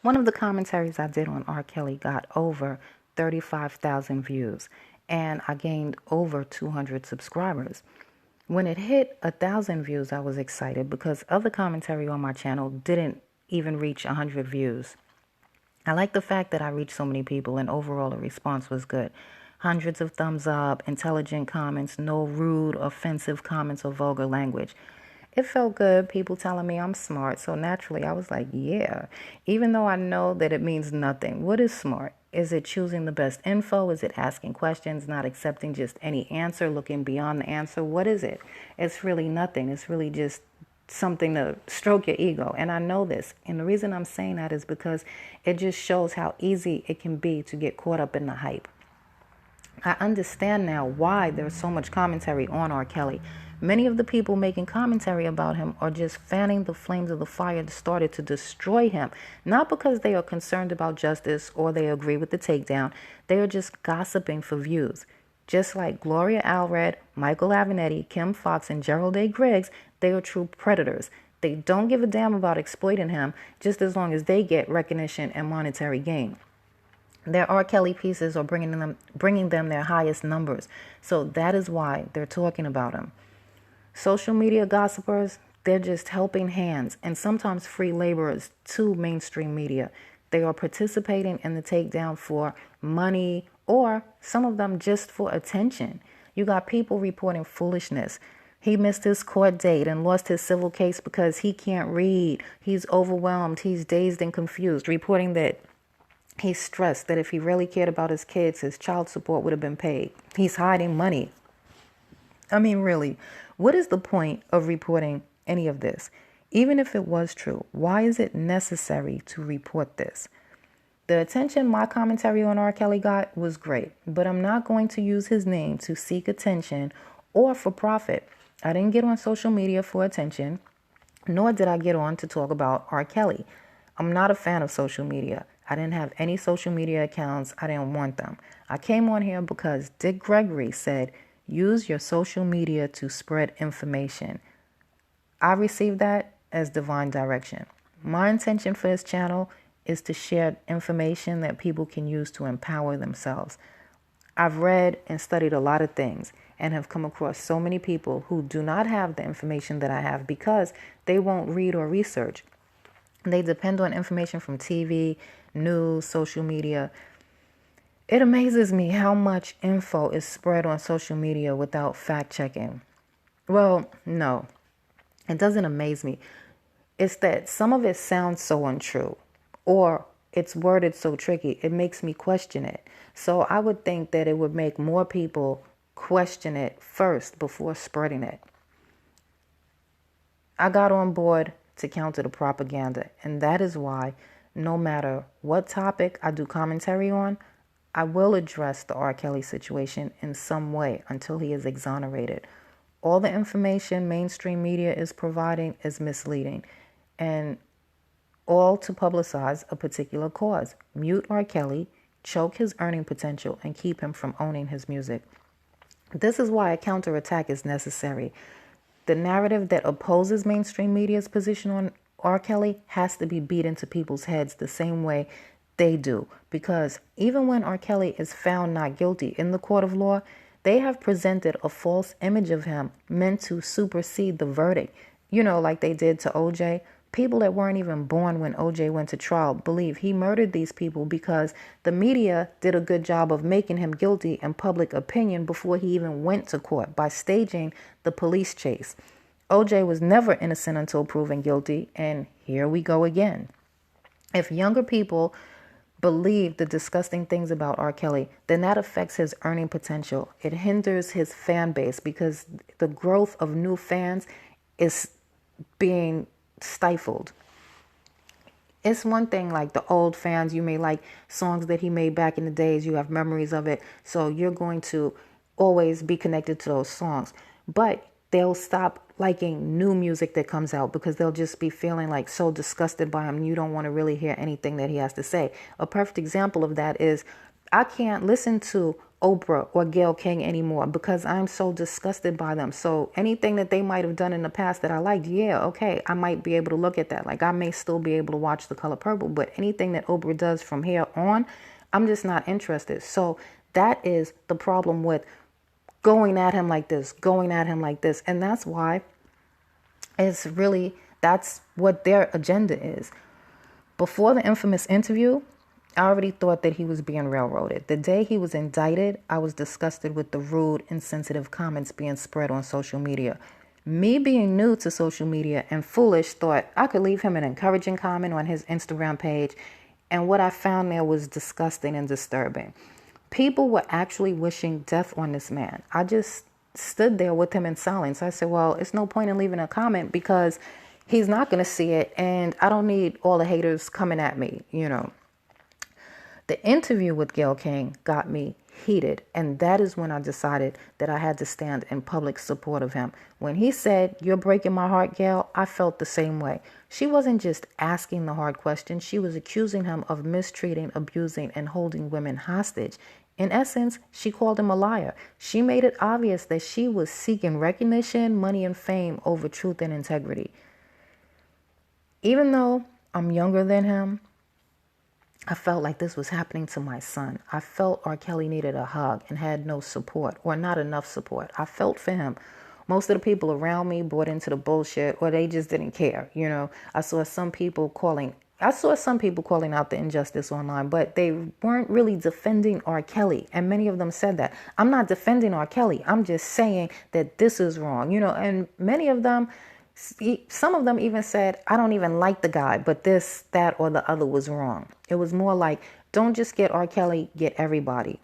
One of the commentaries I did on R. Kelly got over 35,000 views, and I gained over 200 subscribers. When it hit 1,000 views, I was excited because other commentary on my channel didn't even reach 100 views. I like the fact that I reached so many people, and overall the response was good. Hundreds of thumbs up, intelligent comments, no rude, offensive comments or vulgar language. It felt good, people telling me I'm smart, so naturally I was like, yeah. Even though I know that it means nothing. What is smart? Is it choosing the best info? Is it asking questions, not accepting just any answer, looking beyond the answer? What is it? It's really nothing. It's really just something to stroke your ego. And I know this. And the reason I'm saying that is because it just shows how easy it can be to get caught up in the hype. I understand now why there's so much commentary on R. Kelly. Many of the people making commentary about him are just fanning the flames of the fire that started to destroy him. Not because they are concerned about justice or they agree with the takedown. They are just gossiping for views. Just like Gloria Allred, Michael Avenatti, Kim Fox, and Gerald A. Griggs, they are true predators. They don't give a damn about exploiting him just as long as they get recognition and monetary gain. Their R. Kelly pieces are bringing them their highest numbers. So that is why they're talking about him. Social media gossipers, they're just helping hands and sometimes free laborers to mainstream media. They are participating in the takedown for money or some of them just for attention. You got people reporting foolishness. He missed his court date and lost his civil case because he can't read. He's overwhelmed. He's dazed and confused, reporting that he's stressed that if he really cared about his kids, his child support would have been paid. He's hiding money. I mean, really, what is the point of reporting any of this? Even if it was true, why is it necessary to report this? The attention my commentary on R. Kelly got was great, but I'm not going to use his name to seek attention or for profit. I didn't get on social media for attention, nor did I get on to talk about R. Kelly. I'm not a fan of social media. I didn't have any social media accounts. I didn't want them. I came on here because Dick Gregory said, use your social media to spread information. I received that as divine direction. My intention for this channel is to share information that people can use to empower themselves. I've read and studied a lot of things and have come across so many people who do not have the information that I have because they won't read or research. They depend on information from TV, news, social media. It amazes me how much info is spread on social media without fact checking. Well, no, it doesn't amaze me. It's that some of it sounds so untrue or it's worded so tricky. It makes me question it. So I would think that it would make more people question it first before spreading it. I got on board to counter the propaganda, and that is why no matter what topic I do commentary on, I will address the R. Kelly situation in some way until he is exonerated. All the information mainstream media is providing is misleading, and all to publicize a particular cause. Mute R. Kelly, choke his earning potential, and keep him from owning his music. This is why a counterattack is necessary. The narrative that opposes mainstream media's position on R. Kelly has to be beat into people's heads the same way they do. Because even when R. Kelly is found not guilty in the court of law, they have presented a false image of him meant to supersede the verdict. You know, like they did to O.J. People that weren't even born when O.J. went to trial believe he murdered these people because the media did a good job of making him guilty in public opinion before he even went to court by staging the police chase. O.J. was never innocent until proven guilty, and here we go again. If younger people believe the disgusting things about R. Kelly, then that affects his earning potential. It hinders his fan base because the growth of new fans is being stifled. It's one thing like the old fans, you may like songs that he made back in the days, you have memories of it, so you're going to always be connected to those songs. But they'll stop liking new music that comes out because they'll just be feeling like so disgusted by him. You don't want to really hear anything that he has to say. A perfect example of that is I can't listen to Oprah or Gayle King anymore because I'm so disgusted by them. So anything that they might have done in the past that I liked, yeah, okay, I might be able to look at that. Like I may still be able to watch The Color Purple, but anything that Oprah does from here on, I'm just not interested. So that is the problem with going at him like this, going at him like this. And that's why that's what their agenda is. Before the infamous interview, I already thought that he was being railroaded. The day he was indicted, I was disgusted with the rude, insensitive comments being spread on social media. Me being new to social media and foolish thought I could leave him an encouraging comment on his Instagram page, and what I found there was disgusting and disturbing. People were actually wishing death on this man. I just stood there with him in silence. I said, well, it's no point in leaving a comment because he's not going to see it, and I don't need all the haters coming at me, The interview with Gayle King got me heated, and that is when I decided that I had to stand in public support of him. When he said, "You're breaking my heart, Gayle," I felt the same way. She wasn't just asking the hard questions, she was accusing him of mistreating, abusing, and holding women hostage. In essence, she called him a liar. She made it obvious that she was seeking recognition, money, and fame over truth and integrity. Even though I'm younger than him, I felt like this was happening to my son. I felt R. Kelly needed a hug and had no support or not enough support. I felt for him. Most of the people around me bought into the bullshit or they just didn't care. I saw some people calling out the injustice online, but they weren't really defending R. Kelly. And many of them said that. I'm not defending R. Kelly. I'm just saying that this is wrong, and many of them, some of them even said, I don't even like the guy, but this, that, or the other was wrong. It was more like, don't just get R. Kelly, get everybody.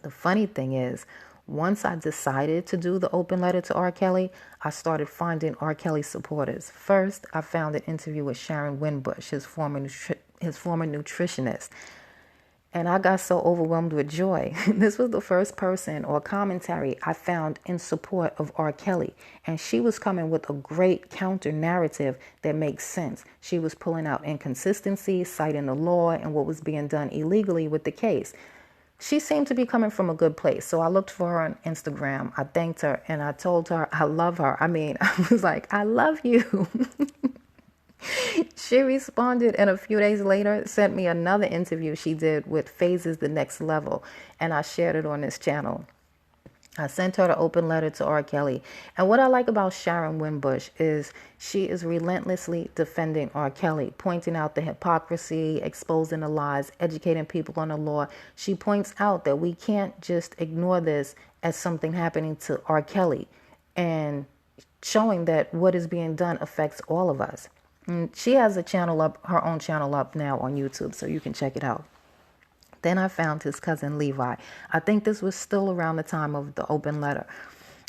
The funny thing is, once I decided to do the open letter to R. Kelly, I started finding R. Kelly supporters. First, I found an interview with Sharon Winbush, his former nutritionist. And I got so overwhelmed with joy. This was the first person or commentary I found in support of R. Kelly. And she was coming with a great counter narrative that makes sense. She was pulling out inconsistencies, citing the law and what was being done illegally with the case. She seemed to be coming from a good place. So I looked for her on Instagram. I thanked her and I told her I love her. I was like, I love you. She responded, and a few days later sent me another interview she did with Phases The Next Level, and I shared it on this channel. I sent her the open letter to R. Kelly. And what I like about Sharon Winbush is she is relentlessly defending R. Kelly, pointing out the hypocrisy, exposing the lies, educating people on the law. She points out that we can't just ignore this as something happening to R. Kelly, and showing that what is being done affects all of us. And she has her own channel up now on YouTube, so you can check it out. Then I found his cousin Levi. I think this was still around the time of the open letter.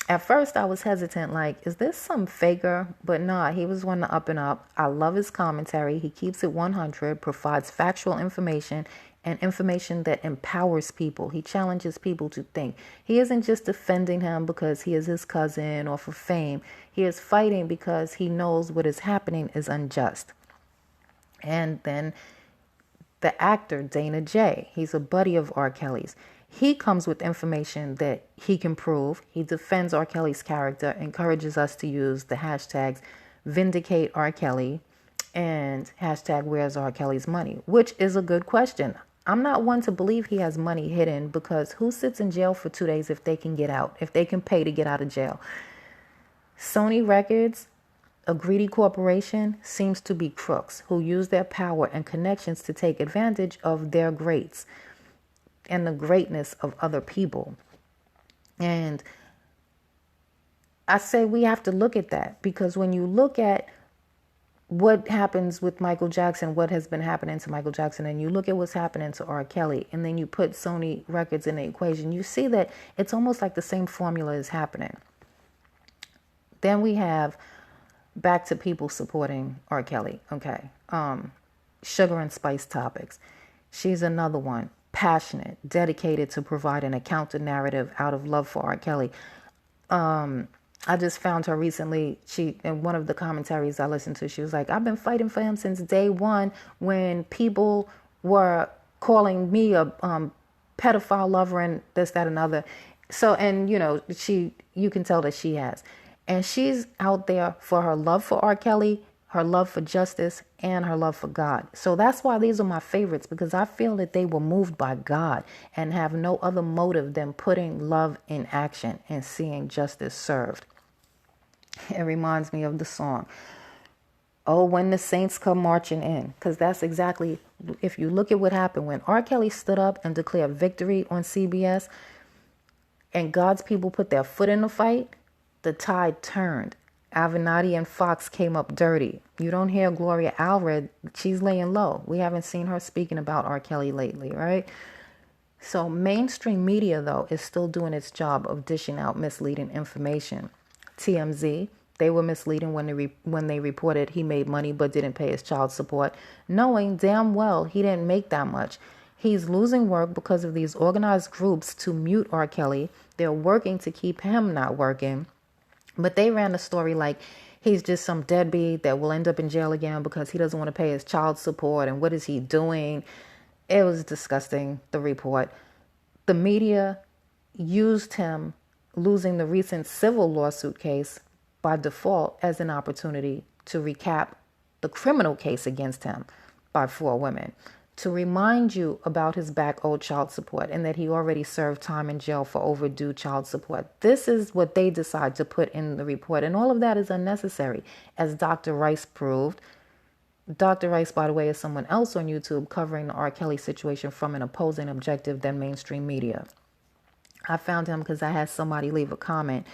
At first, I was hesitant, like, is this some faker? But nah, he was one to up and up. I love his commentary. He keeps it 100, provides factual information and information that empowers people. He challenges people to think. He isn't just defending him because he is his cousin or for fame. He is fighting because he knows what is happening is unjust. And then the actor, Dana J., he's a buddy of R. Kelly's. He comes with information that he can prove. He defends R. Kelly's character, encourages us to use the hashtags Vindicate R. Kelly and hashtag Where's R. Kelly's Money, which is a good question. I'm not one to believe he has money hidden, because who sits in jail for 2 days if they can get out, if they can pay to get out of jail? Sony Records, a greedy corporation, seems to be crooks who use their power and connections to take advantage of their greats and the greatness of other people. And I say we have to look at that, because when you look at what happens with Michael Jackson, what has been happening to Michael Jackson, and you look at what's happening to R. Kelly, and then you put Sony Records in the equation, you see that it's almost like the same formula is happening. Then we have back to people supporting R. Kelly. Okay. Sugar and Spice Topics. She's another one. Passionate, dedicated to providing a counter narrative out of love for R. Kelly. I just found her recently. In one of the commentaries I listened to, she was like, I've been fighting for him since day one, when people were calling me a pedophile lover and this, that, and other. So, and you can tell that she has. And she's out there for her love for R. Kelly, her love for justice, and her love for God. So that's why these are my favorites, because I feel that they were moved by God and have no other motive than putting love in action and seeing justice served. It reminds me of the song, "Oh, when the saints come marching in," because that's exactly, if you look at what happened when R. Kelly stood up and declared victory on CBS and God's people put their foot in the fight, the tide turned. Avenatti and Fox came up dirty. You don't hear Gloria Allred. She's laying low. We haven't seen her speaking about R. Kelly lately, right? So mainstream media, though, is still doing its job of dishing out misleading information. TMZ, they were misleading when they reported he made money but didn't pay his child support, knowing damn well he didn't make that much. He's losing work because of these organized groups to mute R. Kelly. They're working to keep him not working. But they ran the story like he's just some deadbeat that will end up in jail again because he doesn't want to pay his child support. And what is he doing? It was disgusting, the report. The media used him losing the recent civil lawsuit case by default as an opportunity to recap the criminal case against him by 4 women, to remind you about his back owed child support and that he already served time in jail for overdue child support. This is what they decide to put in the report. And all of that is unnecessary, as Dr. Rice proved. Dr. Rice, by the way, is someone else on YouTube covering the R. Kelly situation from an opposing objective than mainstream media. I found him because I had somebody leave a comment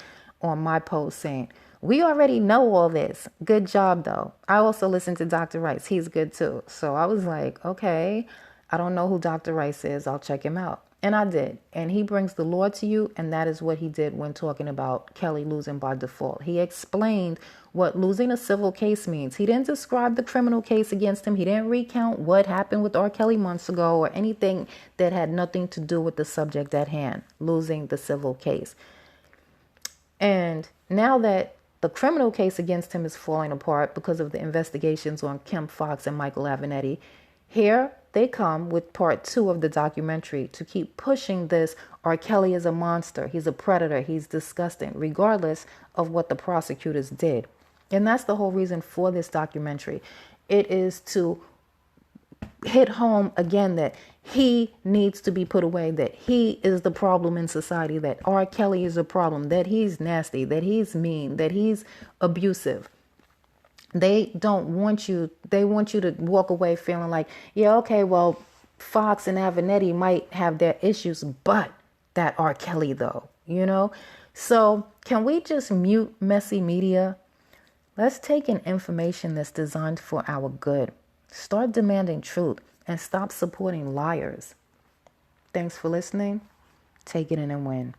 on my post saying, "We already know all this. Good job, though." I also listened to Dr. Rice. He's good, too. So I was like, okay, I don't know who Dr. Rice is. I'll check him out. And I did. And he brings the Lord to you. And that is what he did when talking about Kelly losing by default. He explained what losing a civil case means. He didn't describe the criminal case against him. He didn't recount what happened with R. Kelly months ago or anything that had nothing to do with the subject at hand, losing the civil case. And now that the criminal case against him is falling apart because of the investigations on Kim Fox and Michael Avenatti, here they come with part 2 of the documentary to keep pushing this R. Kelly is a monster, he's a predator, he's disgusting, regardless of what the prosecutors did. And that's the whole reason for this documentary. It is to hit home again that he needs to be put away, that he is the problem in society, that R. Kelly is a problem, that he's nasty, that he's mean, that he's abusive. They don't want you, they want you to walk away feeling like, yeah, okay, well, Fox and Avenatti might have their issues, but that R. Kelly though, So can we just mute messy media? Let's take in information that's designed for our good. Start demanding truth and stop supporting liars. Thanks for listening. Take it in and win.